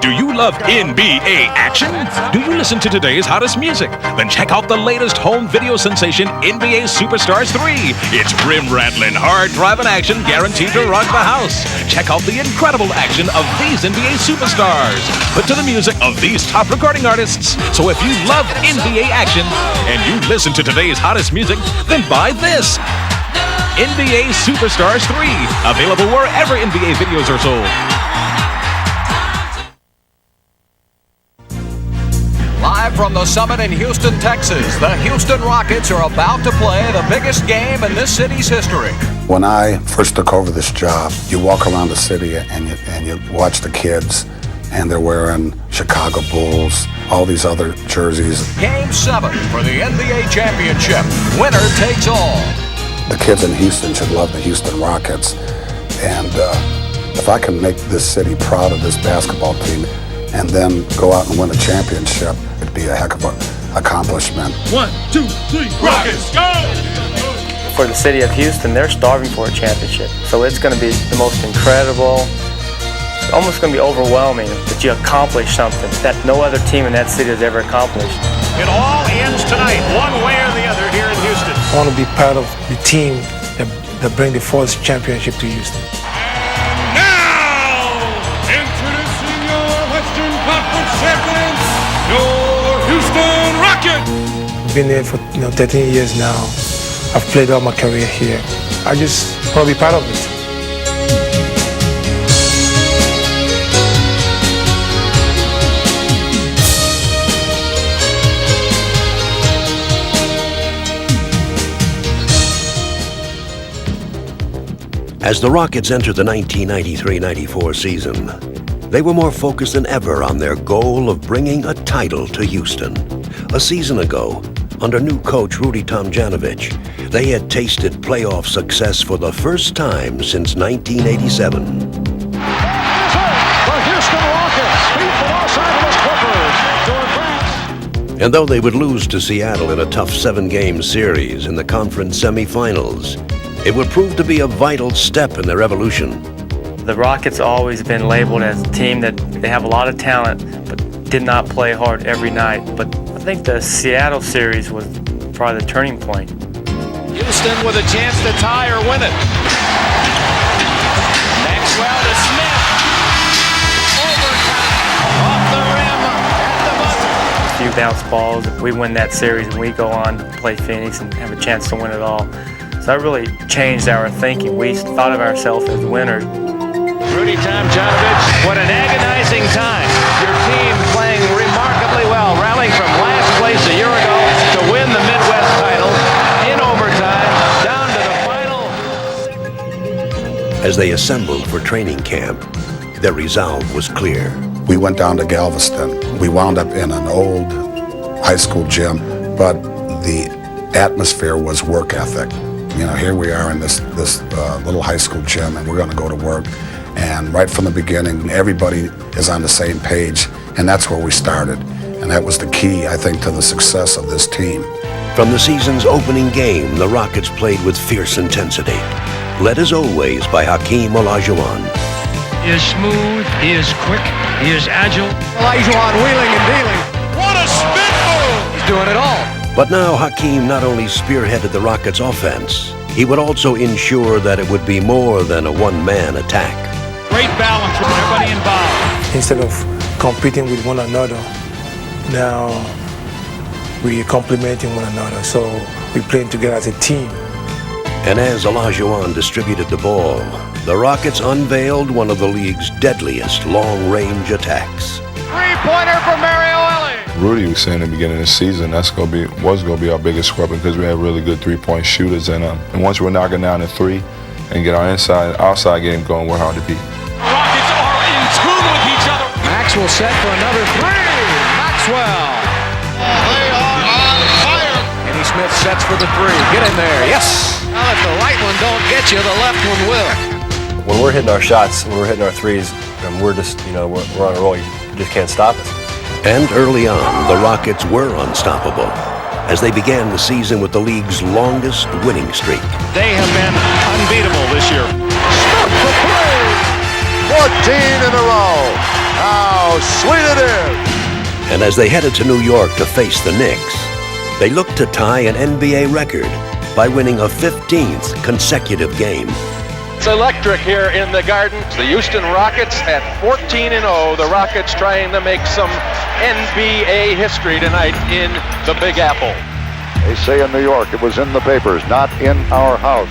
Do you love NBA action? Do you listen to today's hottest music? Then check out the latest home video sensation, NBA Superstars 3. It's rim-rattling, hard-driving action guaranteed to rock the house. Check out the incredible action of these NBA superstars, put to the music of these top recording artists. So if you love NBA action and you listen to today's hottest music, then buy this. NBA Superstars 3, available wherever NBA videos are sold. Live from the Summit in Houston, Texas, the Houston Rockets are about to play the biggest game in this city's history. When I first took over this job, you walk around the city and you watch the kids, and they're wearing Chicago Bulls, all these other jerseys. Game 7 for the NBA championship. Winner takes all. The kids in Houston should love the Houston Rockets, and if I can make this city proud of this basketball team and then go out and win a championship, it'd be a heck of an accomplishment. 1, 2, 3, Rockets, go! For the city of Houston, they're starving for a championship. So it's going to be the most incredible, almost going to be overwhelming that you accomplish something that no other team in that city has ever accomplished. It all ends tonight, one way or the other here in Houston. I want to be part of the team that bring the fourth championship to Houston. And now, introducing your Western Conference champions, your Houston Rockets. I've been there for 13 years now. I've played all my career here. I just want to be part of it. As the Rockets entered the 1993-94 season, they were more focused than ever on their goal of bringing a title to Houston. A season ago, under new coach Rudy Tomjanovich, they had tasted playoff success for the first time since 1987. The Houston Rockets beat the Los Angeles Clippers to advance. And though they would lose to Seattle in a tough 7-game series in the conference semifinals, it would prove to be a vital step in their evolution. The Rockets always been labeled as a team that they have a lot of talent, but did not play hard every night. But I think the Seattle series was probably the turning point. Houston with a chance to tie or win it. Maxwell to Smith. Overtime. Off the rim. At the buzzer. A few bounce balls. If we win that series and we go on to play Phoenix and have a chance to win it all. So that really changed our thinking. We thought of ourselves as winners. Rudy Tomjanovich, what an agonizing time. Your team playing remarkably well, rallying from last place a year ago to win the Midwest title in overtime, down to the final. As they assembled for training camp, their resolve was clear. We went down to Galveston. We wound up in an old high school gym, but the atmosphere was work ethic. Here we are in this little high school gym, and we're going to go to work. And right from the beginning, everybody is on the same page, and that's where we started. And that was the key, I think, to the success of this team. From the season's opening game, the Rockets played with fierce intensity, led as always by Hakeem Olajuwon. He is smooth, he is quick, he is agile. Olajuwon wheeling and dealing. What a spin move! He's doing it all. But now Hakeem not only spearheaded the Rockets' offense, he would also ensure that it would be more than a one-man attack. Great balance with everybody involved. Instead of competing with one another, now we're complementing one another. So we're playing together as a team. And as Olajuwon distributed the ball, the Rockets unveiled one of the league's deadliest long-range attacks. Three-pointer for Mario Elie. Rudy was saying in the beginning of the season was going to be our biggest weapon because we have really good three-point shooters, and once we're knocking down the three and get our outside game going, we're hard to beat. Rockets are in tune with each other. Maxwell set for another three. Maxwell. They are on fire. Kenny Smith sets for the three. Get in there. Yes. Now if the right one don't get you, the left one will. When we're hitting our shots, when we're hitting our threes, and we're just, we're on a roll. You just can't stop us. And early on, the Rockets were unstoppable as they began the season with the league's longest winning streak. They have been unbeatable this year. Stop the play. 14 in a row. How sweet it is! And as they headed to New York to face the Knicks, they looked to tie an NBA record by winning a 15th consecutive game. It's electric here in the Garden. The Houston Rockets at 14-0. The Rockets trying to make some NBA history tonight in the Big Apple. They say in New York it was in the papers, not in our house.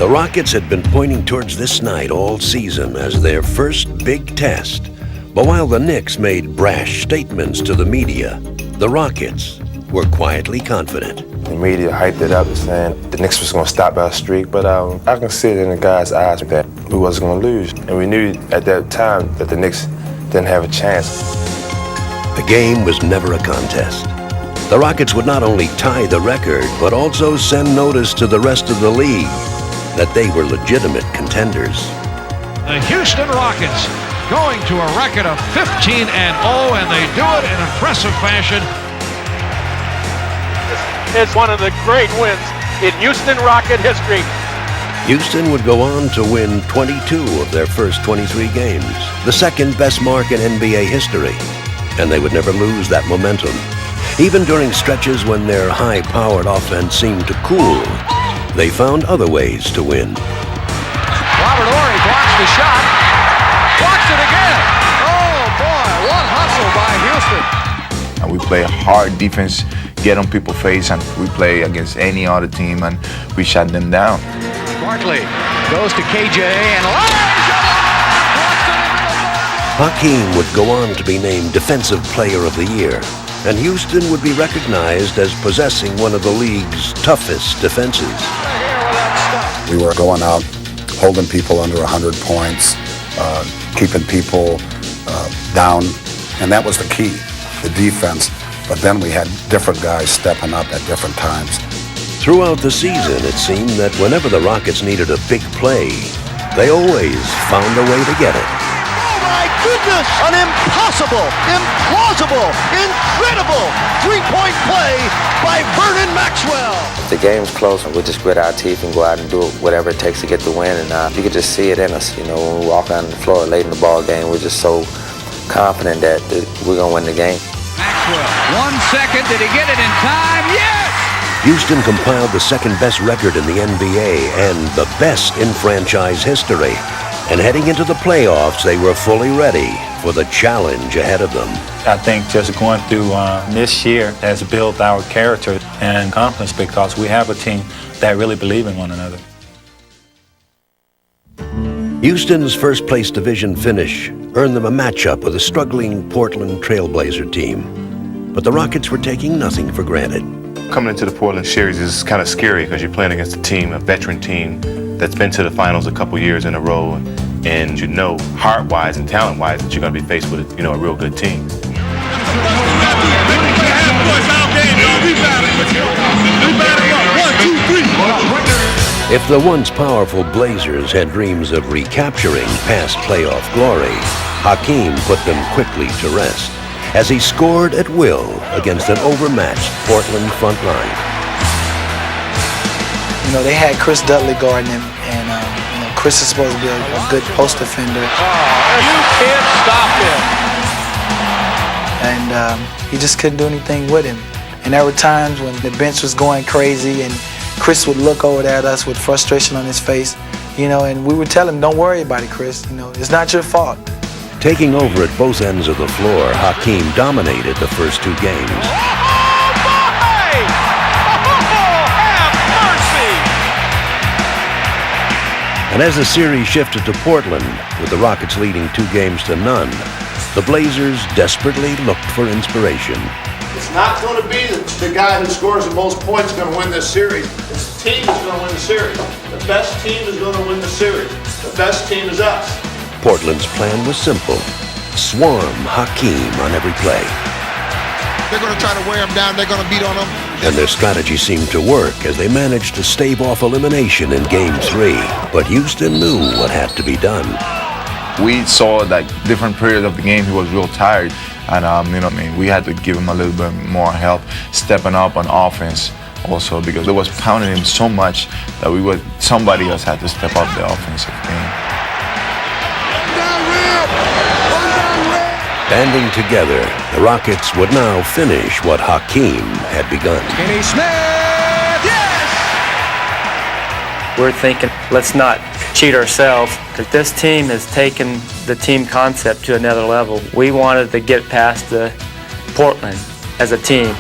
The Rockets had been pointing towards this night all season as their first big test. But while the Knicks made brash statements to the media, the Rockets were quietly confident. The media hyped it up, saying the Knicks was going to stop our streak, but I can see it in the guys' eyes that we wasn't going to lose. And we knew at that time that the Knicks didn't have a chance. The game was never a contest. The Rockets would not only tie the record, but also send notice to the rest of the league that they were legitimate contenders. The Houston Rockets going to a record of 15-0, and they do it in impressive fashion. It's one of the great wins in Houston Rocket history. Houston would go on to win 22 of their first 23 games, the second best mark in NBA history, and they would never lose that momentum. Even during stretches when their high-powered offense seemed to cool, they found other ways to win. Robert Horry blocks the shot. Blocks it again. Oh, boy, what hustle by Houston. And we play hard defense, get on people's face, and we play against any other team, and we shut them down. Barkley goes to KJ and Hakeem would go on to be named Defensive Player of the Year, and Houston would be recognized as possessing one of the league's toughest defenses. We were going out, holding people under 100 points, keeping people down, and that was the key, the defense. But then we had different guys stepping up at different times. Throughout the season, it seemed that whenever the Rockets needed a big play, they always found a way to get it. Oh my goodness! An impossible, implausible, incredible three-point play by Vernon Maxwell. If the game's close, we'll just grit our teeth and go out and do whatever it takes to get the win. And you could just see it in us. You know, when we walk on the floor late in the ball game, we're just so confident that we're going to win the game. Maxwell, 1 second. Did he get it in time? Yes! Houston compiled the second-best record in the NBA and the best in franchise history. And heading into the playoffs, they were fully ready for the challenge ahead of them. I think just going through this year has built our character and confidence because we have a team that really believe in one another. Houston's first-place division finish earned them a matchup with a struggling Portland Trailblazer team. But the Rockets were taking nothing for granted. Coming into the Portland series is kind of scary because you're playing against a team, a veteran team, that's been to the finals a couple years in a row, and you know, heart-wise and talent-wise, that you're going to be faced with, a real good team. If the once powerful Blazers had dreams of recapturing past playoff glory, Hakeem put them quickly to rest as he scored at will against an overmatched Portland front line. They had Chris Dudley guarding him, and Chris is supposed to be a good post defender. You can't stop him. And he just couldn't do anything with him. And there were times when the bench was going crazy, and Chris would look over at us with frustration on his face, and we would tell him, "Don't worry about it, Chris. It's not your fault." Taking over at both ends of the floor, Hakeem dominated the first two games. And as the series shifted to Portland, with the Rockets leading 2-0, the Blazers desperately looked for inspiration. It's not going to be the guy who scores the most points going to win this series. It's the team that's going to win the series. The best team is going to win the series. The best team is us. Portland's plan was simple. Swarm Hakeem on every play. They're going to try to wear him down. They're going to beat on him. And their strategy seemed to work as they managed to stave off elimination in Game 3. But Houston knew what had to be done. We saw that different periods of the game he was real tired, and we had to give him a little bit more help, stepping up on offense also, because it was pounding him so much that somebody else had to step up the offensive game. Banding together, the Rockets would now finish what Hakeem had begun. Kenny Smith, yes! We're thinking, let's not cheat ourselves, because this team has taken the team concept to another level. We wanted to get past the Portland as a team.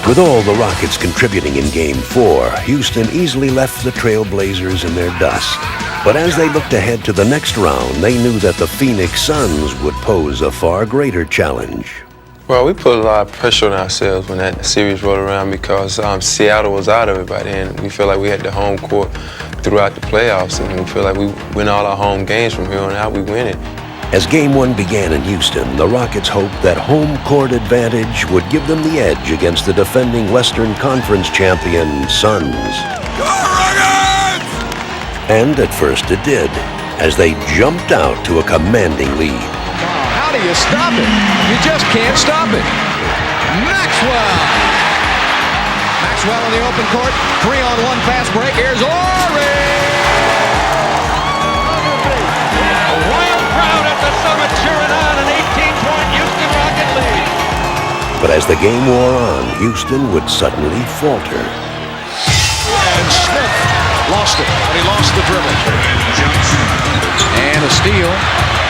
With all the Rockets contributing in Game 4, Houston easily left the Trail Blazers in their dust. But as they looked ahead to the next round, they knew that the Phoenix Suns would pose a far greater challenge. Well, we put a lot of pressure on ourselves when that series rolled around because Seattle was out of it by then. We feel like we had the home court throughout the playoffs, and we feel like we win all our home games from here on out, we win it. As Game 1 began in Houston, the Rockets hoped that home court advantage would give them the edge against the defending Western Conference champion Suns. Go Rockets! And at first it did, as they jumped out to a commanding lead. How do you stop it? You just can't stop it. Maxwell! Maxwell in the open court, 3-on-1 fast break. Here's Ori! Summit cheering on an 18-point Houston Rocket lead. But as the game wore on, Houston would suddenly falter. And Smith lost it, but he lost the dribble. And a steal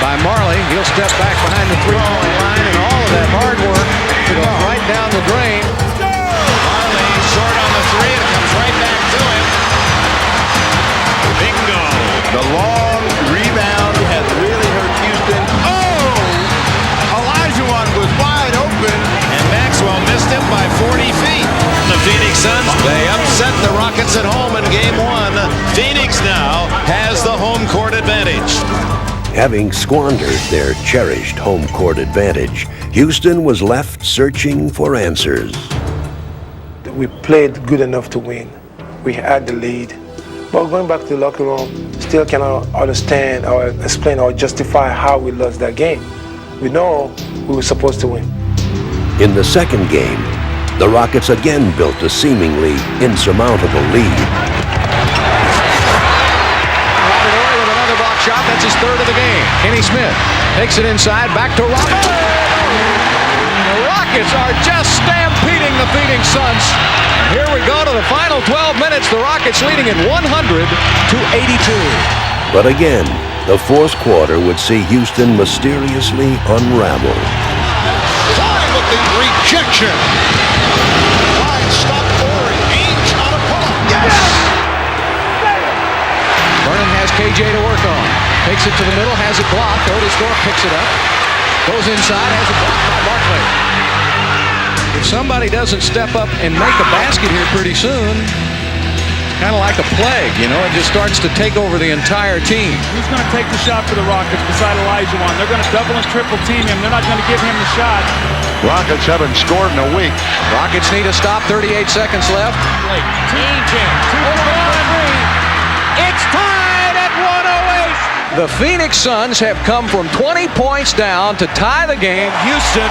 by Marley. He'll step back behind the three-point line, and all of that hard work goes right down the drain. Marley short on the three, and it comes right back to him. Bingo. The long rebound has really hurt Houston. Oh! Olajuwon was wide open. And Maxwell missed him by 40 feet. The Phoenix Suns, they upset the Rockets at home in Game 1. Phoenix now has the home court advantage. Having squandered their cherished home court advantage, Houston was left searching for answers. We played good enough to win. We had the lead. But going back to the locker room, still cannot understand or explain or justify how we lost that game. We know we were supposed to win. In the second game, the Rockets again built a seemingly insurmountable lead. Robert Horry with another block shot. That's his third of the game. Kenny Smith takes it inside, back to Robert. The Rockets are just stampeding the Phoenix Suns. Here we go to the final 12 minutes. The Rockets leading at 100-82. But again, the fourth quarter would see Houston mysteriously unravel. Fine with the rejection. Fine stop Horry. Ainge on a pull-up. Yes! Vernon has KJ to work on. Takes it to the middle, has it blocked. Otis Thorpe picks it up. Goes inside, has it blocked by Barkley. If somebody doesn't step up and make a basket here pretty soon, it's kind of like a plague, you know, it just starts to take over the entire team. Who's going to take the shot for the Rockets beside Olajuwon? They're going to double and triple team him. They're not going to give him the shot. Rockets haven't scored in a week. Rockets need a stop, 38 seconds left. It's tied at 108. The Phoenix Suns have come from 20 points down to tie the game. Houston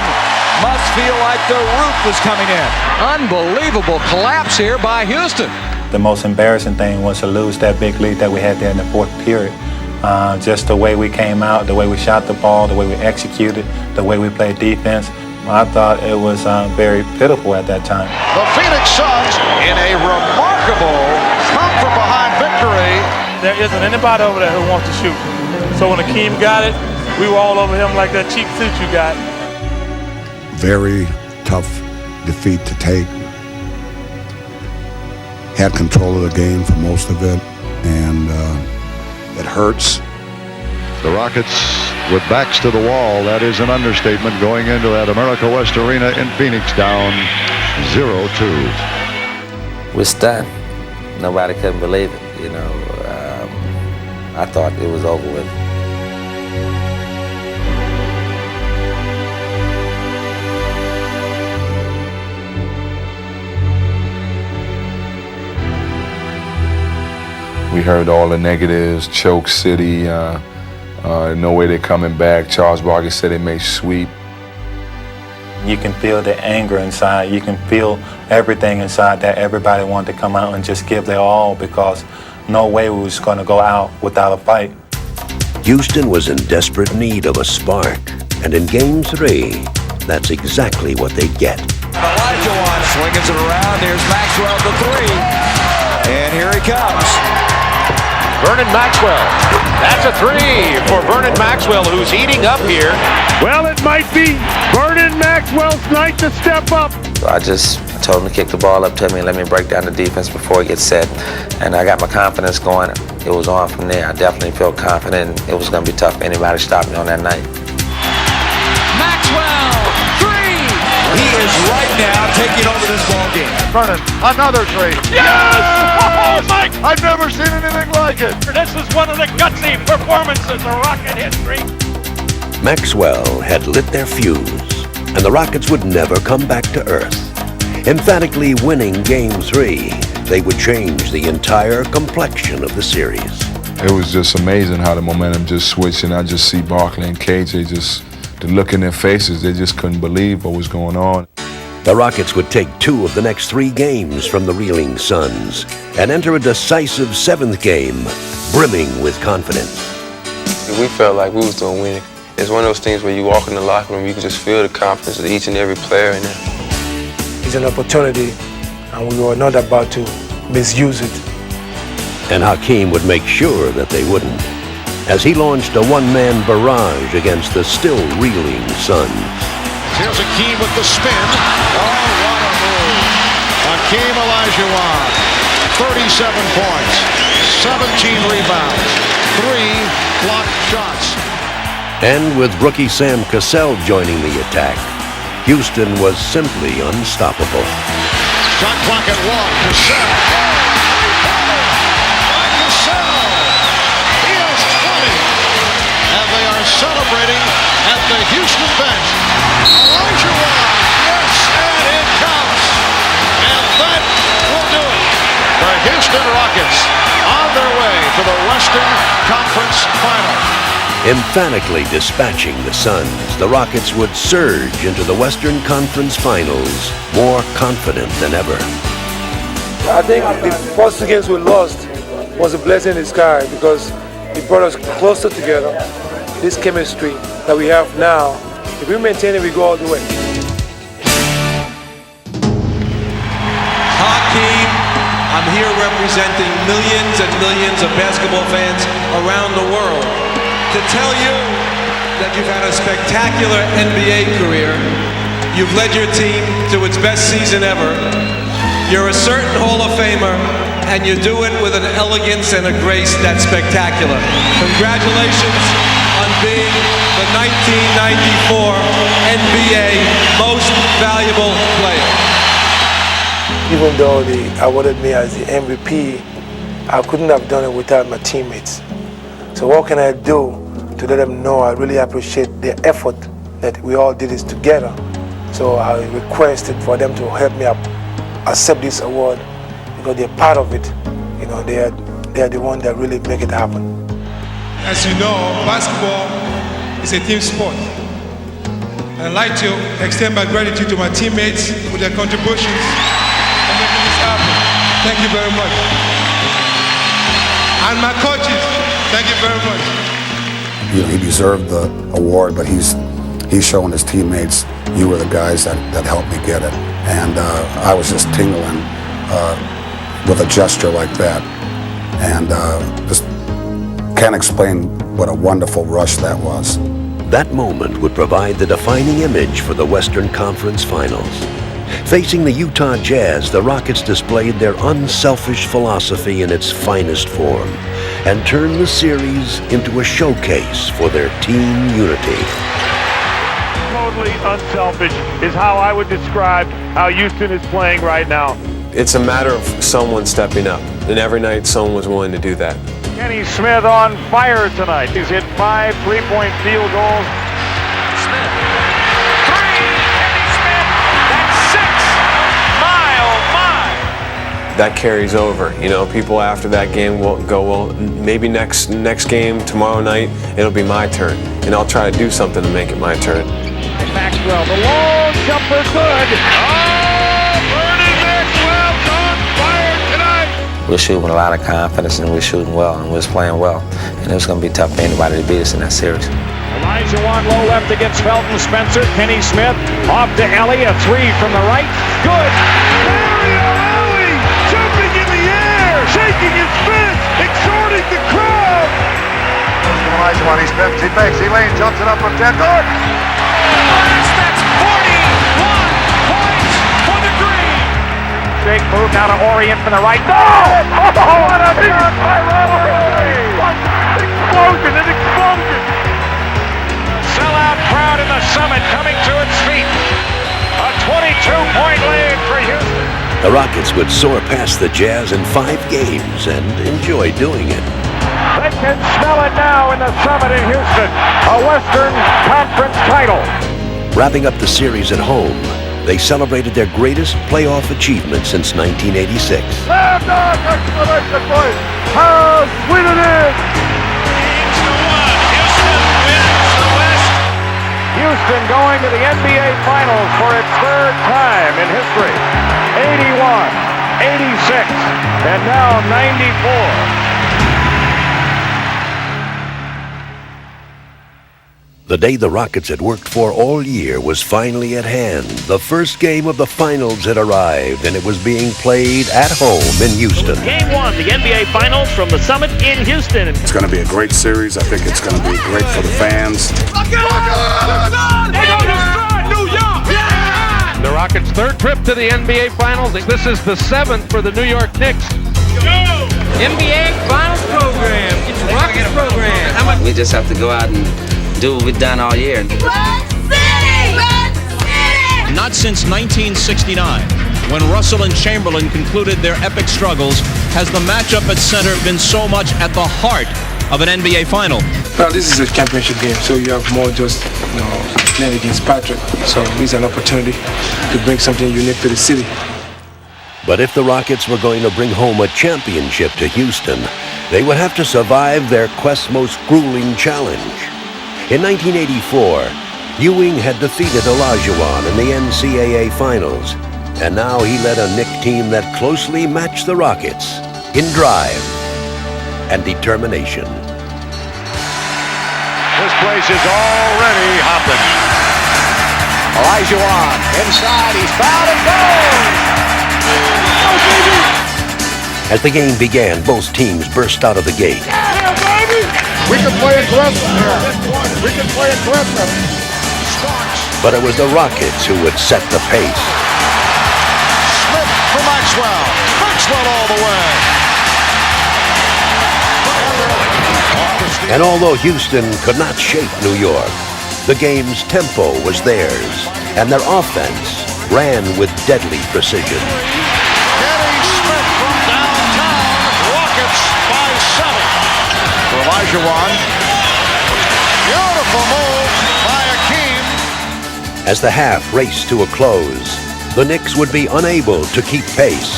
must feel like the roof was coming in. Unbelievable collapse here by Houston. The most embarrassing thing was to lose that big lead that we had there in the fourth period. Just the way we came out, the way we shot the ball, the way we executed, the way we played defense. I thought it was very pitiful at that time. The Phoenix Suns in a remarkable come-from-behind victory. There isn't anybody over there who wants to shoot. So when Hakeem got it, we were all over him like that cheap suit you got. Very tough defeat to take. Had control of the game for most of it, and it hurts. The Rockets with backs to the wall. That is an understatement going into that America West Arena in Phoenix, down 0-2. We're stunned. Nobody couldn't believe it, you know. I thought it was over with. We heard all the negatives, choke city, no way they're coming back. Charles Barkley said they may sweep. You can feel the anger inside. You can feel everything inside that everybody wanted to come out and just give their all because no way we was going to go out without a fight. Houston was in desperate need of a spark, And in Game 3, that's exactly what they get. Olajuwon swings it around. Here's Maxwell the three. And here he comes. Vernon Maxwell. That's a three for Vernon Maxwell, who's heating up here. Well, it might be Vernon Maxwell's night to step up. So I told him to kick the ball up to me and let me break down the defense before it gets set. And I got my confidence going. It was on from there. I definitely felt confident. It was going to be tough for anybody to stop me on that night. Maxwell, three! He is right now taking over this ball game. Vernon, another three. Yes! Oh, Mike! I've never seen anything like it. This is one of the gutsy performances of Rocket history. Maxwell had lit their fuse, and the Rockets would never come back to earth. Emphatically winning Game 3, they would change the entire complexion of the series. It was just amazing how the momentum just switched, and I just see Barkley and KJ just, the look in their faces, they just couldn't believe what was going on. The Rockets would take 2 of the next 3 games from the reeling Suns and enter a decisive 7th game, brimming with confidence. We felt like we was going to win. It's one of those things where you walk in the locker room, you can just feel the confidence of each and every player in there. It's an opportunity, and we were not about to misuse it. And Hakeem would make sure that they wouldn't, as he launched a one-man barrage against the still reeling Suns. Here's Hakeem with the spin. Oh, what a move. Hakeem Olajuwon, 37 points, 17 rebounds, 3 blocked shots. And with rookie Sam Cassell joining the attack, Houston was simply unstoppable. Shot clock at 1. Cassell. Cassell. He has 20. And they are celebrating at the Houston bench. Olajuwon. Yes, and it counts. And that will do it. The Houston Rockets on their way to the Western Conference Final. Emphatically dispatching the Suns, the Rockets would surge into the Western Conference Finals more confident than ever. I think the first 2 games we lost was a blessing in disguise because it brought us closer together. This chemistry that we have now, if we maintain it, we go all the way. Hakeem, I'm here representing millions and millions of basketball fans around the world to tell you that you've had a spectacular NBA career. You've led your team to its best season ever. You're a certain Hall of Famer, and you do it with an elegance and a grace that's spectacular. Congratulations on being the 1994 NBA Most Valuable Player. Even though they awarded me as the MVP, I couldn't have done it without my teammates. So what can I do to let them know I really appreciate the effort that we all did this together? So I requested for them to help me accept this award because they're part of it. You know, they are the ones that really make it happen. As you know, basketball is a team sport. I'd like to extend my gratitude to my teammates for their contributions in making this happen. Thank you very much. And my coaches, thank you very much. You know, he deserved the award, but he's showing his teammates, you were the guys that helped me get it. And I was just tingling with a gesture like that. And just can't explain what a wonderful rush that was. That moment would provide the defining image for the Western Conference Finals. Facing the Utah Jazz, the Rockets displayed their unselfish philosophy in its finest form and turned the series into a showcase for their team unity. Totally unselfish is how I would describe how Houston is playing right now. It's a matter of someone stepping up, and every night someone was willing to do that. Kenny Smith on fire tonight. He's hit 5 3-point field goals. Smith. 3, Kenny Smith. That's 6. That carries over. You know, people after that game will go, well, maybe next game, tomorrow night, it'll be my turn. And I'll try to do something to make it my turn. Maxwell, the long jumper, good. Oh, Vernon Maxwell's on fire tonight. we're shooting with a lot of confidence, and we're shooting well, and we're playing well. And it was going to be tough for anybody to beat us in that series. Elijah Wan low left against Felton Spencer. Kenny Smith off to Ellie, a three from the right. Good. Mario Ellie jumping in the air, shaking his fist, exhorting the crowd. Elijah Wan, he spins, he fakes, he leans, jumps it up from 10. Good. That's 41 points for the Green. Big move now to Orient from the right. No! Oh, what a shot by Riley! Explosion, an explosion! Sellout crowd in the Summit coming to its feet. A 22-point lead for Houston. The Rockets would soar past the Jazz in 5 games and enjoy doing it. They can smell it now in the Summit in Houston. A Western Conference title. Wrapping up the series at home, they celebrated their greatest playoff achievement since 1986. Slam dunk! Exclamation point! How sweet it is! Houston going to the NBA Finals for its 3rd time in history. 81, 86, and now 94. The day the Rockets had worked for all year was finally at hand. The first game of the finals had arrived, and it was being played at home in Houston. Game 1, the NBA Finals from the Summit in Houston. It's going to be a great series. I think it's going to be great for the fans. The Rockets' 3rd trip to the NBA Finals. This is the 7th for the New York Knicks. NBA Finals program. It's the Rockets program. We just have to go out and do what we've done all year. Not since 1969, when Russell and Chamberlain concluded their epic struggles, has the matchup at center been so much at the heart of an NBA final. Now this is a championship game, so you have more just playing against Patrick. So it's an opportunity to bring something unique to the city. But if the Rockets were going to bring home a championship to Houston, they would have to survive their quest's most grueling challenge. In 1984, Ewing had defeated Olajuwon in the NCAA Finals, and now he led a Knick team that closely matched the Rockets in drive and determination. This place is already hopping. Olajuwon inside, he's fouled and goes! As the game began, both teams burst out of the gate. We can play aggressive here. We can play aggressive. But it was the Rockets who would set the pace. Smith for Maxwell. Maxwell all the way. And although Houston could not shake New York, the game's tempo was theirs, and their offense ran with deadly precision. Kenny Smith from downtown. Rockets by 7. For Olajuwon. Beautiful move by Akeem. As the half raced to a close, the Knicks would be unable to keep pace,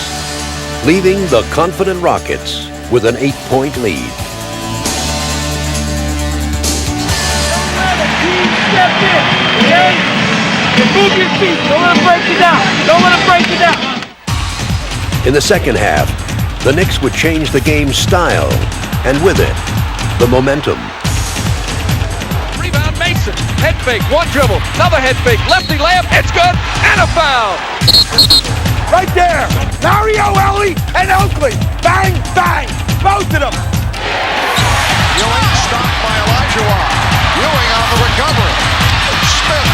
leaving the confident Rockets with an 8-point lead. Step in, okay? And move your feet. Don't let them break you down. Don't let them break you down. In the second half, the Knicks would change the game's style, and with it, the momentum. Rebound Mason. Head fake, one dribble, another head fake, lefty layup, it's good, and a foul. Right there. Mario Ellie and Oakley. Bang, bang. Both of them. Ewing stopped by Olajuwon. Ewing on the recovery. Smith.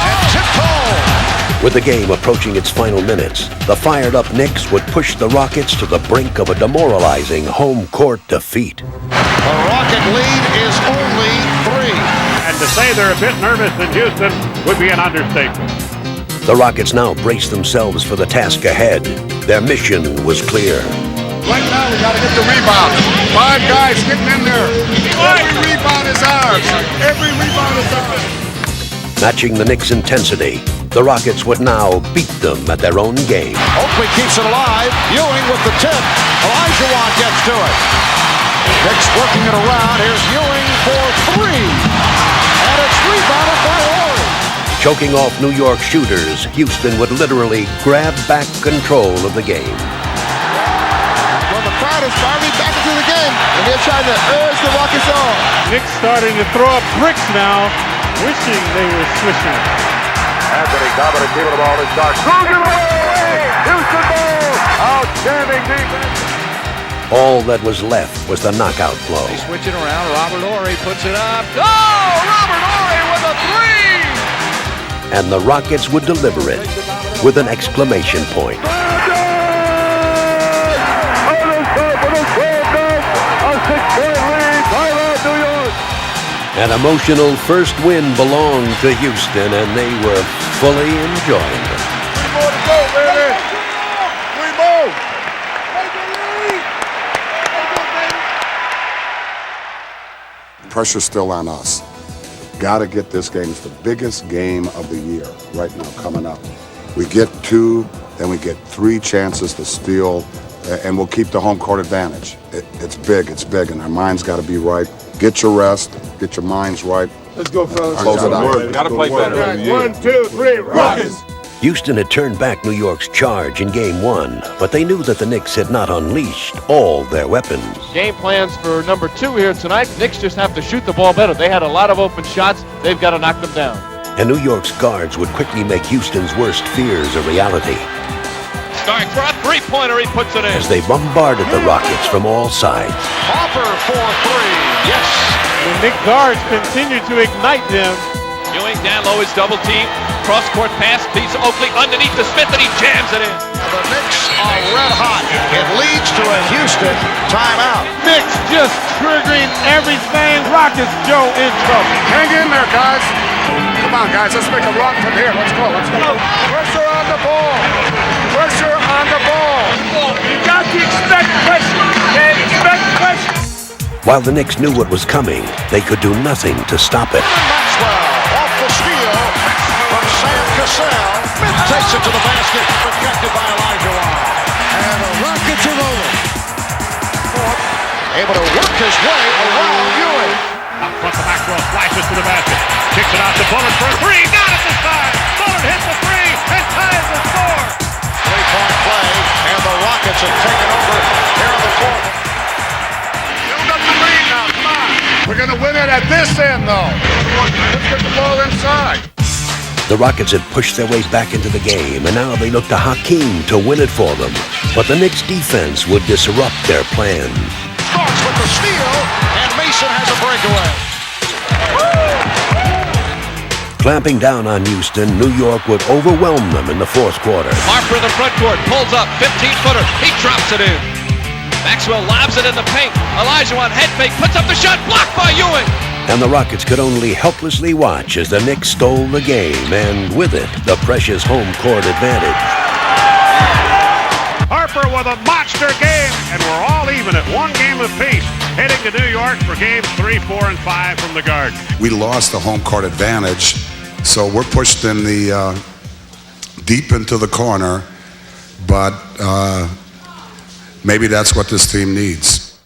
And tiptoe. With the game approaching its final minutes, the fired-up Knicks would push the Rockets to the brink of a demoralizing home court defeat. The Rocket lead is only 3. And to say they're a bit nervous in Houston would be an understatement. The Rockets now braced themselves for the task ahead. Their mission was clear. Right now, we got to get the rebound. 5 guys getting in there. Every rebound is ours. Every rebound is ours. Matching the Knicks' intensity, the Rockets would now beat them at their own game. Oakley keeps it alive. Ewing with the tip. Olajuwon gets to it. Knicks working it around. Here's Ewing for 3. And it's rebounded by Horry. Choking off New York shooters, Houston would literally grab back control of the game. is finally back into the game, and they're trying to urge the Rockets on. Knicks starting to throw up bricks now, wishing they were swishing. Anthony Cobb keeping the ball in dark. Throws it away! Houston ball! Outstanding defense! All that was left was the knockout blow. They switch it around. Robert Horry puts it up. Oh! Robert Horry with a three! And the Rockets would deliver it with an exclamation point. An emotional first win belonged to Houston, and they were fully enjoying it. 3 more to go, baby! 3 more! Pressure's still on us. Got to get this game. It's the biggest game of the year right now coming up. We get 2, then we get 3 chances to steal, and we'll keep the home court advantage. It's big, and our minds got to be right. Get your rest, get your minds right. Let's go, fellas. Close it out. Got to play better. 1, 2, 3, Rockets! Houston had turned back New York's charge in Game 1, but they knew that the Knicks had not unleashed all their weapons. Game plans for number 2 here tonight. Knicks just have to shoot the ball better. They had a lot of open shots. They've got to knock them down. And New York's guards would quickly make Houston's worst fears a reality. Stark for a three-pointer. He puts it in. As they bombarded the Rockets from all sides. Hopper for 3. Yes. The Knicks guards continue to ignite them. Ewing down low is double team. Cross-court pass. Leads Oakley underneath the Smith, and he jams it in. The Knicks are red hot. It leads to a Houston timeout. Knicks just triggering everything. Rockets Joe in trouble. Hang in there, guys. Come on, guys. Let's make a run from here. Let's go. Pressure on the ball. Pressure on the ball. You got to expect pressure. Okay? Expect pressure. While the Knicks knew what was coming, they could do nothing to stop it. Maxwell off the steal from Sam Cassell. Smith takes it to the basket, protected by Elijah Wan. And the Rockets are rolling. Able to work his way around Ewing. Up front, the Maxwell flashes to the basket. Kicks it out to Bullard for 3. Not at this time. Bullard hits the 3 and ties the score. 3-point play, and the Rockets have taken over here in the fourth. Build up the lead now. Come on. We're going to win it at this end, though. Let's get the ball inside. The Rockets had pushed their way back into the game, and now they looked to Hakeem to win it for them. But the Knicks' defense would disrupt their plans. Starks with the steal, and Mason has a breakaway. Clamping down on Houston, New York would overwhelm them in the fourth quarter. Harper in the front court, pulls up, 15-footer, he drops it in. Maxwell lobs it in the paint. Elijah Wan head fake, puts up the shot, blocked by Ewing. And the Rockets could only helplessly watch as the Knicks stole the game, and with it, the precious home court advantage. Harper with a monster game, and we're all even at 1 game apiece. Heading to New York for games 3, 4, and 5 from the Garden. We lost the home court advantage, so we're pushed in the deep into the corner, but maybe that's what this team needs.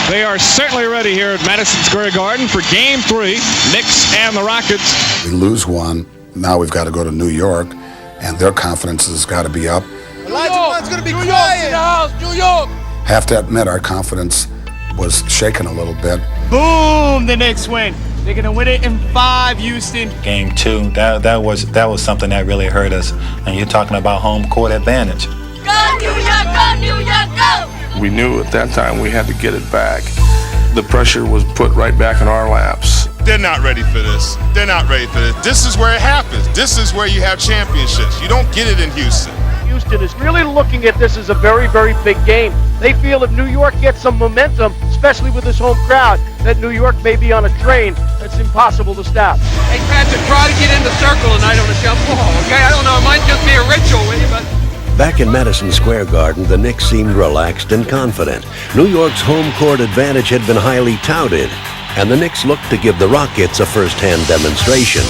They are certainly ready here at Madison Square Garden for Game 3, Knicks and the Rockets. We lose one, now we've got to go to New York, and their confidence has got to be up. Elijah Wan's going to be quiet. New York! Have to admit, our confidence was shaken a little bit. Boom! The Knicks win. They're gonna win it in 5, Houston. Game 2, that was something that really hurt us. And you're talking about home court advantage. Go New York! Go New York! Go! We knew at that time we had to get it back. The pressure was put right back in our laps. They're not ready for this. They're not ready for this. This is where it happens. This is where you have championships. You don't get it in Houston. Houston is really looking at this as a very, very big game. They feel if New York gets some momentum, especially with this home crowd, that New York may be on a train that's impossible to stop. Hey, Patrick, try to get in the circle tonight on the jump ball, okay? I don't know, it might just be a ritual with you, but... Back in Madison Square Garden, the Knicks seemed relaxed and confident. New York's home court advantage had been highly touted, and the Knicks looked to give the Rockets a first-hand demonstration.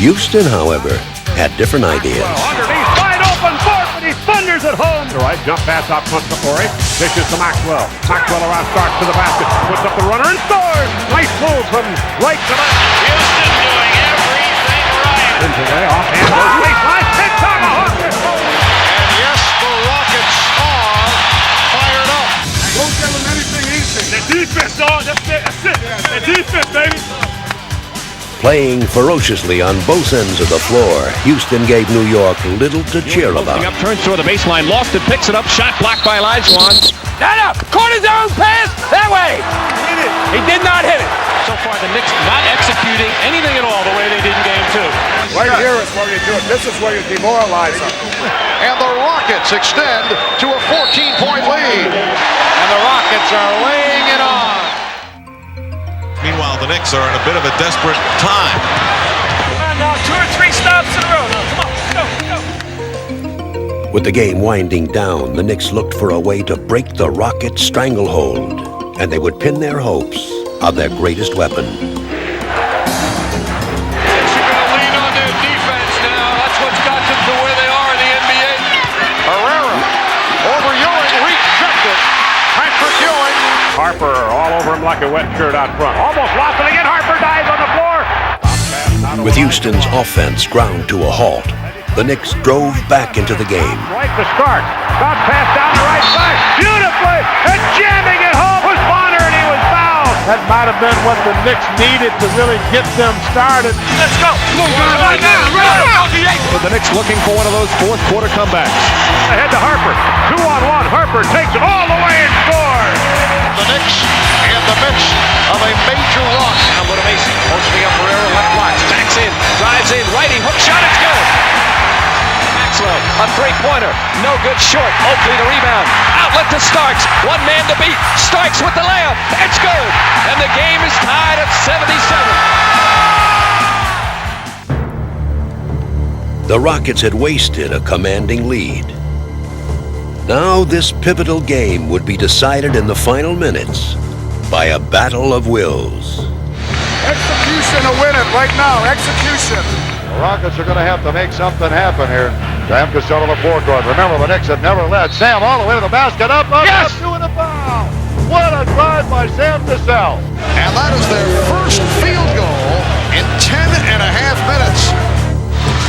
Houston, however, had different ideas. Underneath, wide open, but he thunders at home. Right, jump pass out front to Horry. Dishes to Maxwell. Maxwell around Starks to the basket. Puts up the runner and scores. Nice move from right to left. Houston doing everything right. In today, offhand, goes baseline. Hit tomahawk. And yes, the Rockets are fired Defense, dog. That's it. And defense, baby. Playing ferociously on both ends of the floor, Houston gave New York little to cheer about. Up, turns toward the baseline, lost it, picks it up, shot blocked by Olajuwon. Now, caught his own pass that way. He did not hit it. So far, the Knicks not executing anything at all the way they did in Game 2. Right here is where you do it. This is where you demoralize them. And the Rockets extend to a 14-point lead. And the Rockets are laying it on. Meanwhile, the Knicks are in a bit of a desperate time. Come on now, 2 or 3 stops in a row. Now, come on, go. With the game winding down, the Knicks looked for a way to break the Rockets' stranglehold, and they would pin their hopes on their greatest weapon. They're going to lean on their defense now. That's what's got them to where they are in the NBA. Herrera over Ewing, rejected. Patrick Ewing. Harper all over him like a wet shirt out front. Almost lost it again. Harper dives on the floor. With Houston's offense ground to a halt, the Knicks drove back into the game. Right to start. Bounce pass down the right side. Beautifully. And jamming it home was Bonner, and he was fouled. That might have been what the Knicks needed to really get them started. Let's go. Right now. The Knicks looking for one of those fourth quarter comebacks. Ahead to Harper. 2-on-1. Harper takes it all the way and scores. The Knicks in the midst of a major loss. Now go to Mason. Posting up Herrera, left block. Backs in, drives in, righty, hook shot, it's good. Maxwell, a three-pointer. No good, short. Oakley the rebound. Outlet to Starks. One man to beat. Starks with the layup. It's good. And the game is tied at 77. The Rockets had wasted a commanding lead. Now this pivotal game would be decided in the final minutes by a battle of wills. Execution to win it right now. Execution. The Rockets are going to have to make something happen here. Sam Cassell on the forecourt. Remember, the Knicks have never led. Sam all the way to the basket. Up, yes! Doing a foul. What a drive by Sam Cassell. And that is their first field goal in 10.5 minutes.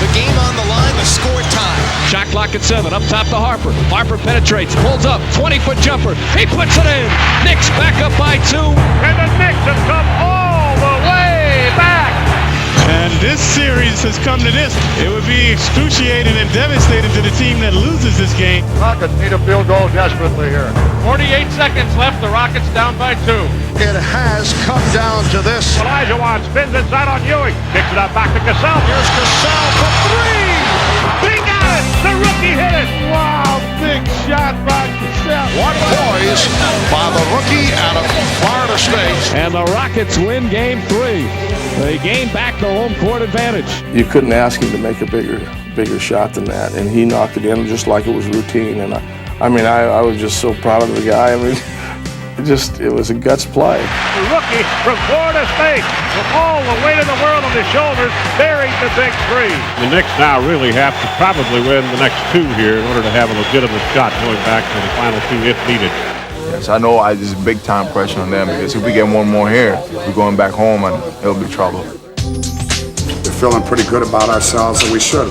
The game on the line, the score time. Shot clock at 7, up top to Harper. Harper penetrates, pulls up, 20-foot jumper. He puts it in. Knicks back up by 2. And the Knicks have come all the way back. And this series has come to this. It would be excruciating and devastating to the team that loses this game. Rockets need a field goal desperately here. 48 seconds left. The Rockets down by 2. It has come down to this. Olajuwon spins inside on Ewing. Kicks it out back to Cassell. Here's Cassell for 3. He got it. The rookie hit it. Wow, big shot by Cassell. One poise by the rookie out of Florida State. And the Rockets win Game 3. They gain back the home court advantage. You couldn't ask him to make a bigger shot than that, and he knocked it in just like it was routine. And I was just so proud of the guy. I mean, it was a guts play. The rookie from Florida State, with all the weight of the world on his shoulders, buried the big 3. The Knicks now really have to probably win the next 2 here in order to have a legitimate shot going back to the final 2 if needed. Yes, I know there's big time pressure on them because if we get one more here, we're going back home and it'll be trouble. We're feeling pretty good about ourselves, and we should.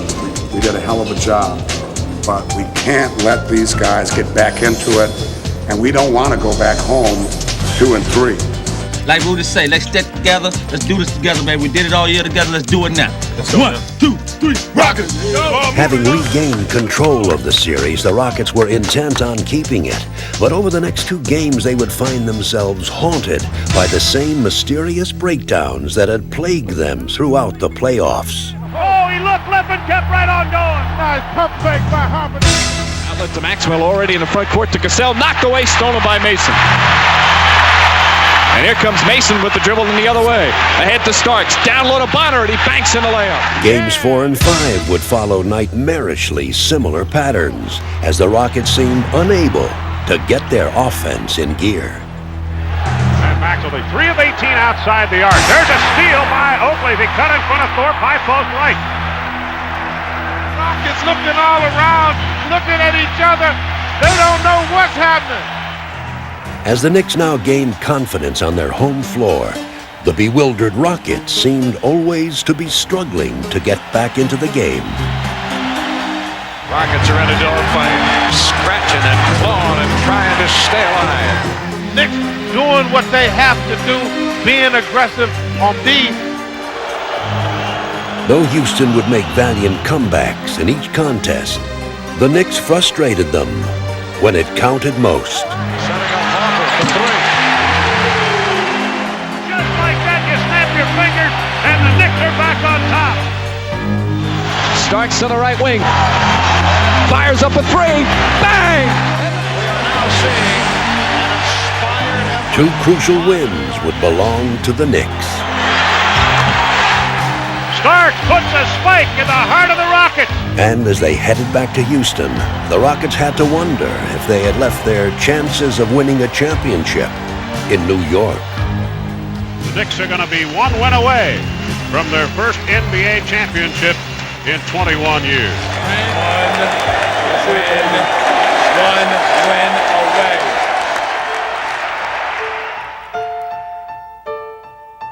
We did a hell of a job. But we can't let these guys get back into it, and we don't want to go back home 2 and 3. Like Rudy say, let's stick together. Let's do this together, man. We did it all year together. Let's do it now. 1, 2, 3, Rockets! Having regained control of the series, the Rockets were intent on keeping it. But over the next 2 games, they would find themselves haunted by the same mysterious breakdowns that had plagued them throughout the playoffs. Oh, he looked left and kept right on going. Nice pump fake by Harper. Outlet to Maxwell already in the front court to Cassell. Knocked away, stolen by Mason. And here comes Mason with the dribble in the other way. Ahead to Starks. Down low to Bonner, and he banks in the layup. Games 4 and 5 would follow nightmarishly similar patterns as the Rockets seemed unable to get their offense in gear. And Maxwell, 3 of 18 outside the arc. There's a steal by Oakley. He cut in front of Thorpe, high post right. Rockets looking all around, looking at each other. They don't know what's happening. As the Knicks now gained confidence on their home floor, the bewildered Rockets seemed always to be struggling to get back into the game. Rockets are in a dogfight, scratching and clawing and trying to stay alive. Knicks doing doing what they have to do, being aggressive on D. Though Houston would make valiant comebacks in each contest, the Knicks frustrated them when it counted most. Just like that, you snap your fingers, and the Knicks are back on top. Starks to the right wing. Fires up a three. Bang! Two crucial wins would belong to the Knicks. Starks puts a spike in the heart of the Rockets. And as they headed back to Houston, the Rockets had to wonder if they had left their chances of winning a championship in New York. The Knicks are going to be one win away from their first NBA championship in 21 years. One win away.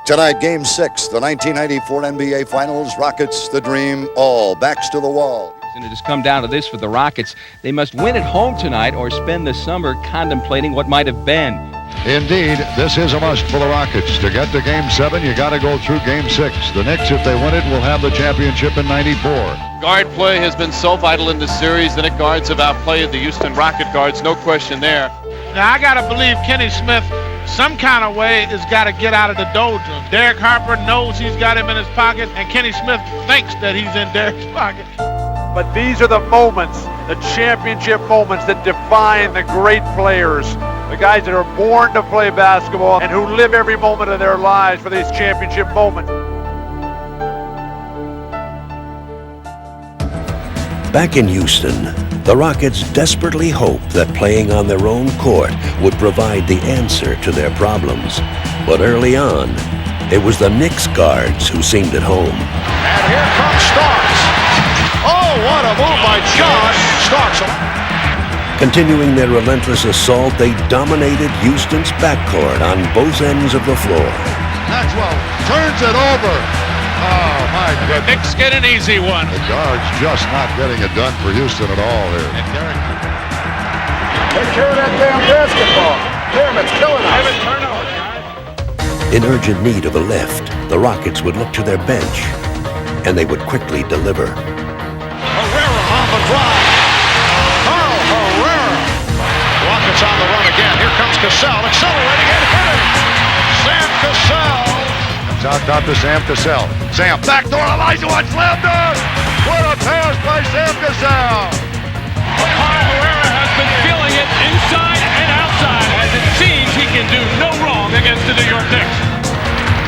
Tonight, Game 6, the 1994 NBA Finals, Rockets, the dream, all backs to the wall. And it has come down to this for the Rockets. They must win at home tonight or spend the summer contemplating what might have been. Indeed, this is a must for the Rockets. To get to Game 7, you got to go through Game 6. The Knicks, if they win it, will have the championship in 94. Guard play has been so vital in this series. The Knicks guards have outplayed the Houston Rocket guards, no question there. Now, I got to believe Kenny Smith, some kind of way, has got to get out of the doldrums. Derek Harper knows he's got him in his pocket, and Kenny Smith thinks that he's in Derek's pocket. But these are the moments, the championship moments that define the great players. The guys that are born to play basketball and who live every moment of their lives for these championship moments. Back in Houston, the Rockets desperately hoped that playing on their own court would provide the answer to their problems. But early on, it was the Knicks guards who seemed at home. And here comes Starks. Oh, what a move by John Starks. Continuing their relentless assault, they dominated Houston's backcourt on both ends of the floor. Maxwell turns it over. Oh, my goodness. Knicks get an easy one. The guards just not getting it done for Houston at all here. And Derek. Take care of that damn basketball. Damn, it's killing us. In urgent need of a lift, the Rockets would look to their bench, and they would quickly deliver. Herrera on the drive. Carl Herrera. Rockets on the run again. Here comes Cassell, accelerating and hitting. Sam Cassell. Comes out top to Sam Cassell. Sam, backdoor, Elijah Wood slammed dunk. What a pass by Sam Cassell. Carl Herrera has been feeling it inside and outside, as it seems he can do no wrong against the New York Knicks.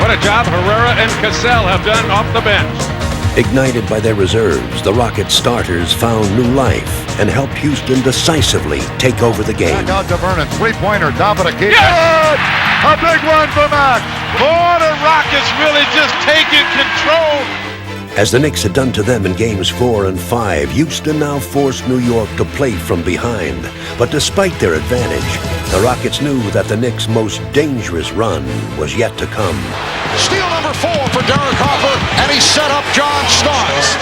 What a job Herrera and Cassell have done off the bench. Ignited by their reserves, the Rockets starters found new life and helped Houston decisively take over the game. Back out to Vernon, three-pointer, top of the key. Yes! A big one for Max. Boy, the Rockets really just taking control. As the Knicks had done to them in Games 4 and 5, Houston now forced New York to play from behind. But despite their advantage, the Rockets knew that the Knicks' most dangerous run was yet to come. Steal number 4 for Derek Harper, and he set up John Starks.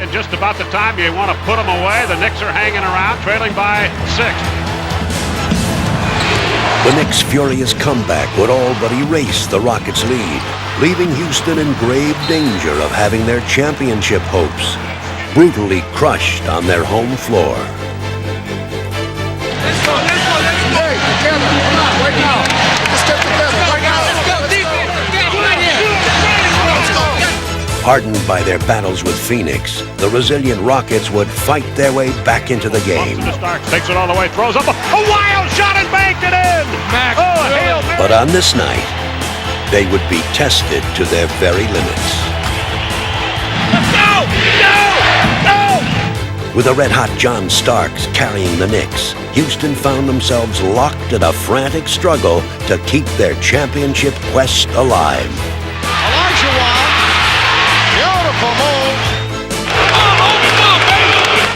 And just about the time you want to put them away, the Knicks are hanging around, trailing by 6. The Knicks' furious comeback would all but erase the Rockets' lead, leaving Houston in grave danger of having their championship hopes brutally crushed on their home floor. Let's go. Hey, together. Come on, right now. Let's get together. Right now. Let's go. Defense. Let's go. Hardened by their battles with Phoenix, the resilient Rockets would fight their way back into the game. Starks takes it all the way, throws up a wild shot and banked it in. Max. Oh, Hail Mary. But on this night, they would be tested to their very limits. No! No! No! With a red-hot John Starks carrying the Knicks, Houston found themselves locked in a frantic struggle to keep their championship quest alive. Elijah Wood. Beautiful move.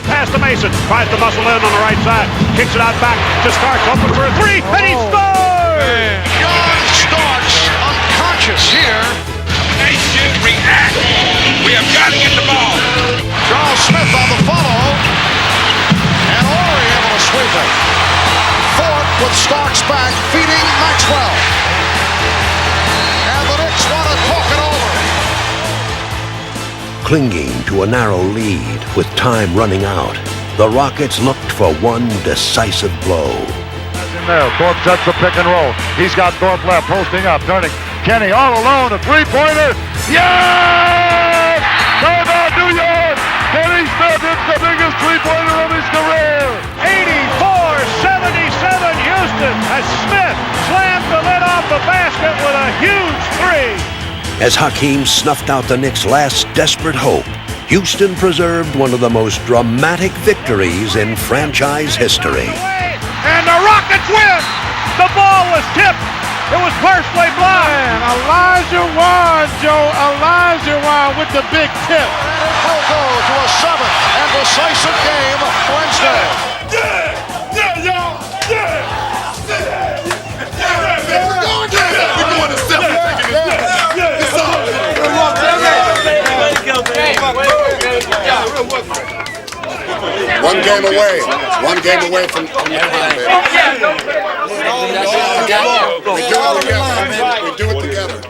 Pass to Mason, tries to muscle in on the right side, kicks it out back to Starks, open for a three, and he scores! John Starks unconscious here. They should react. We have got to get the ball. Charles Smith on the follow. And Horry able to sweep it. Ford with Starks back, feeding Maxwell. clinging to a narrow lead with time running out, the Rockets looked for one decisive blow. In there, Thorpe sets the pick and roll. He's got Thorpe left, posting up, turning. Kenny all alone, a three-pointer. Yes! Timeout, New York! Kenny Smith hits the biggest three-pointer of his career. 84-77 Houston as Smith slammed the lid off the basket with a huge three. As Hakeem snuffed out the Knicks' last desperate hope, Houston preserved one of the most dramatic victories in franchise history. And the Rockets win! The ball was tipped. It was partially blocked. And Elijah Wan with the big tip. And it will go to a 7th and decisive game Wednesday. We're going to 7. One game away. One game away from the We do it together.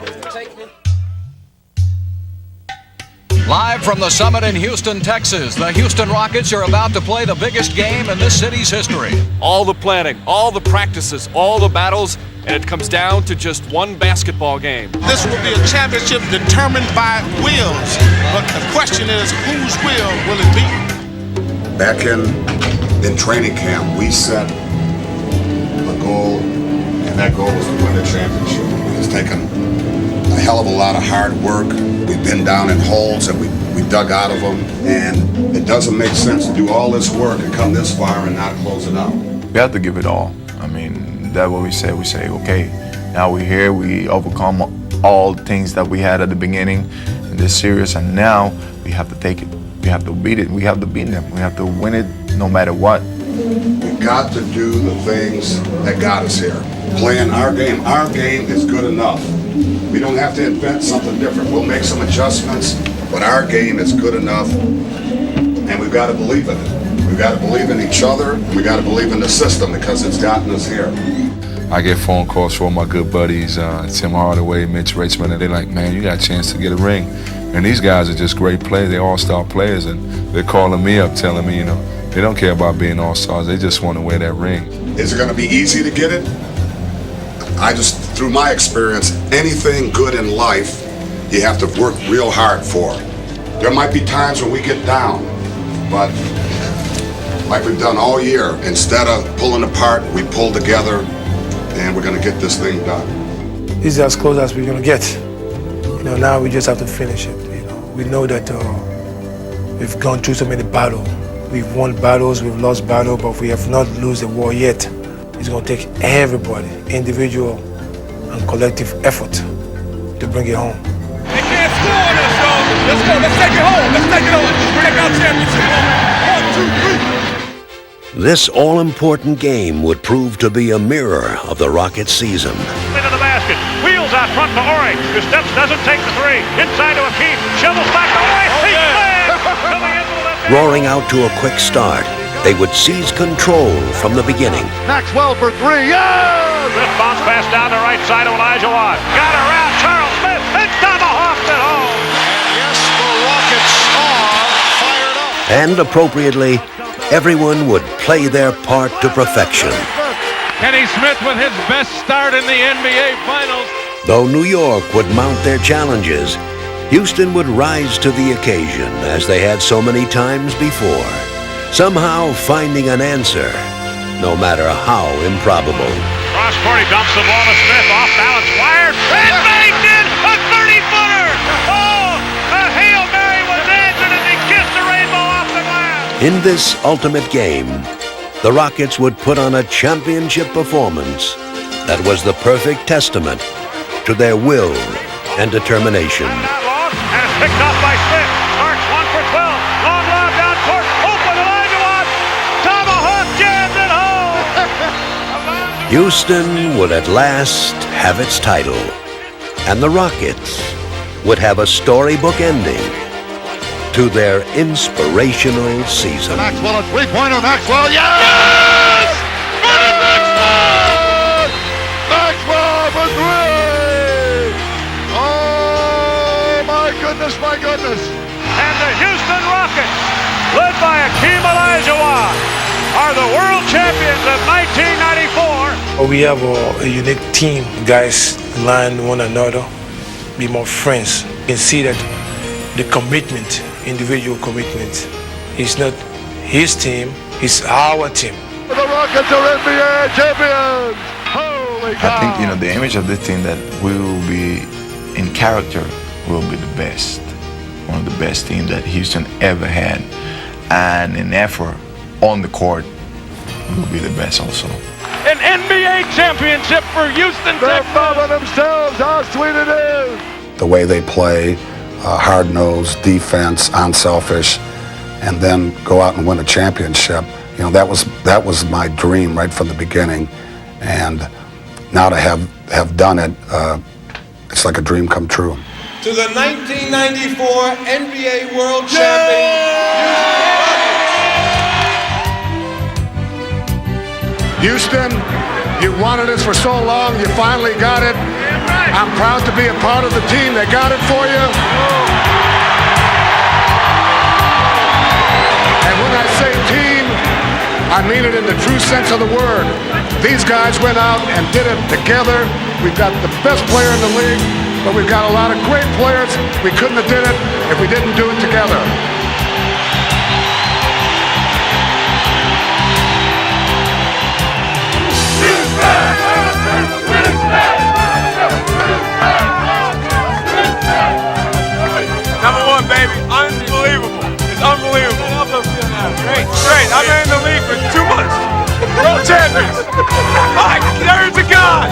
Live from the Summit in Houston, Texas, the Houston Rockets are about to play the biggest game in this city's history. All the planning, all the practices, all the battles, and it comes down to just one basketball game. This will be a championship determined by wills. But the question is, whose will it be? Back in training camp, we set a goal, and that goal was to win the championship. It's taken a hell of a lot of hard work. We've been down in holes and we dug out of them, and it doesn't make sense to do all this work and come this far and not close it out. We have to give it all. I mean, that's what we say. We say, okay, now we're here. We overcome all things that we had at the beginning in this series, and now we have to take it. We have to beat it. We have to beat them. We have to win it no matter what. We got to do the things that got us here. Playing our game. Our game is good enough. We don't have to invent something different. We'll make some adjustments, but our game is good enough, and we've got to believe in it. We've got to believe in each other. We got to believe in the system because it's gotten us here. I get phone calls from my good buddies, Tim Hardaway, Mitch Richmond, and they're like, man, you got a chance to get a ring. And these guys are just great players. They're all-star players, and they're calling me up telling me, they don't care about being all-stars. They just want to wear that ring. Is it going to be easy to get it? Through my experience, anything good in life, you have to work real hard for. There might be times when we get down, but like we've done all year, instead of pulling apart, we pull together, and we're going to get this thing done. This is as close as we're going to get. Now we just have to finish it. We know that we've gone through so many battles. We've won battles, we've lost battles, but we have not lost the war yet. It's going to take everybody, individual and collective effort to bring it home. They can't score on us, y'all. Let's go. Let's take it home. Let's take it home. Take our championship home. 1, 2, 3. This all-important game would prove to be a mirror of the Rockets' season. Into the basket. Wheels out front to Orange. Who steps, doesn't take the three. Inside to Hakeem. Shovels back to Orange. He slams. Coming into the left. Roaring out to a quick start, they would seize control from the beginning. Maxwell for three. Yes! Smith bounce pass down the right side of Elijah Watt. Got around Charles Smith. It's tomahawked it home. And yes, the Rockets are fired up. And appropriately, everyone would play their part to perfection. Kenny Smith with his best start in the NBA Finals. Though New York would mount their challenges, Houston would rise to the occasion as they had so many times before, somehow finding an answer, no matter how improbable. Cross court, he dumps the ball to Smith. Off balance, wired. And baked in a 30-footer. Oh, a Hail Mary was answered as he kissed the rainbow off the glass. In this ultimate game, the Rockets would put on a championship performance that was the perfect testament to their will and determination. And it's picked off by Smith. Starks 1 for 12. Long lob down court. Open Elijah Watt. Tomahawk jammed it home. Houston would at last have its title, and the Rockets would have a storybook ending to their inspirational season. Maxwell, a three-pointer. Maxwell, yes! Maxwell! Maxwell for three! Oh, my goodness, my goodness. And Rockets, led by Hakeem Olajuwon, are the world champions of 1994. We have a unique team. Guys learn one another, be more friends. You can see that the commitment, individual commitment, is not his team, it's our team. The Rockets are NBA champions! Holy cow! I think, you know, the image of this team that we will be, in character, will be the best. One of the best teams that Houston ever had. And in effort, on the court, will be the best also. An NBA championship for Houston They're Texans. proud of themselves how sweet it is! The way they play, hard-nosed, defense, unselfish, and then go out and win a championship. You know, that was my dream right from the beginning. And now to have done it, it's like a dream come true. To the 1994 NBA World Champion. Houston, you wanted this for so long, you finally got it. I'm proud to be a part of the team that got it for you. And when I say team, I mean it in the true sense of the word. These guys went out and did it together. We've got the best player in the league, but we've got a lot of great players. We couldn't have did it if we didn't do it together. Number one, baby. Unbelievable. It's unbelievable. Great. I've been in the league for 2 months. World champions. My, there's a God.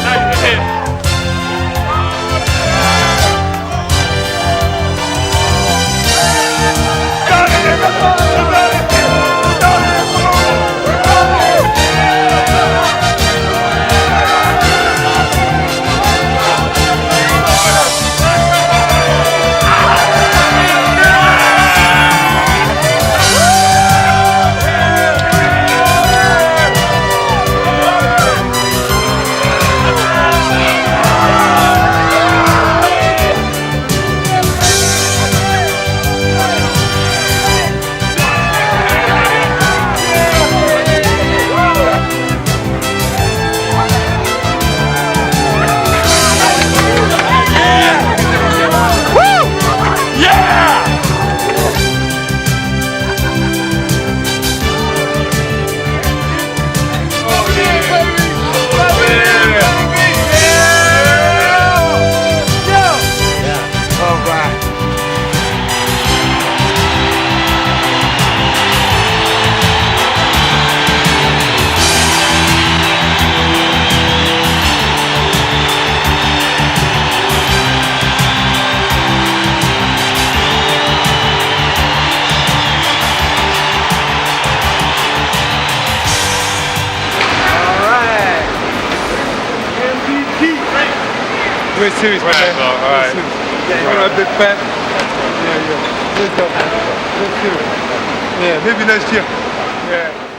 Great series, man. All right. Yeah, you want a big fan? Yeah. Let's go. Let's do it. Yeah, maybe next year. Yeah.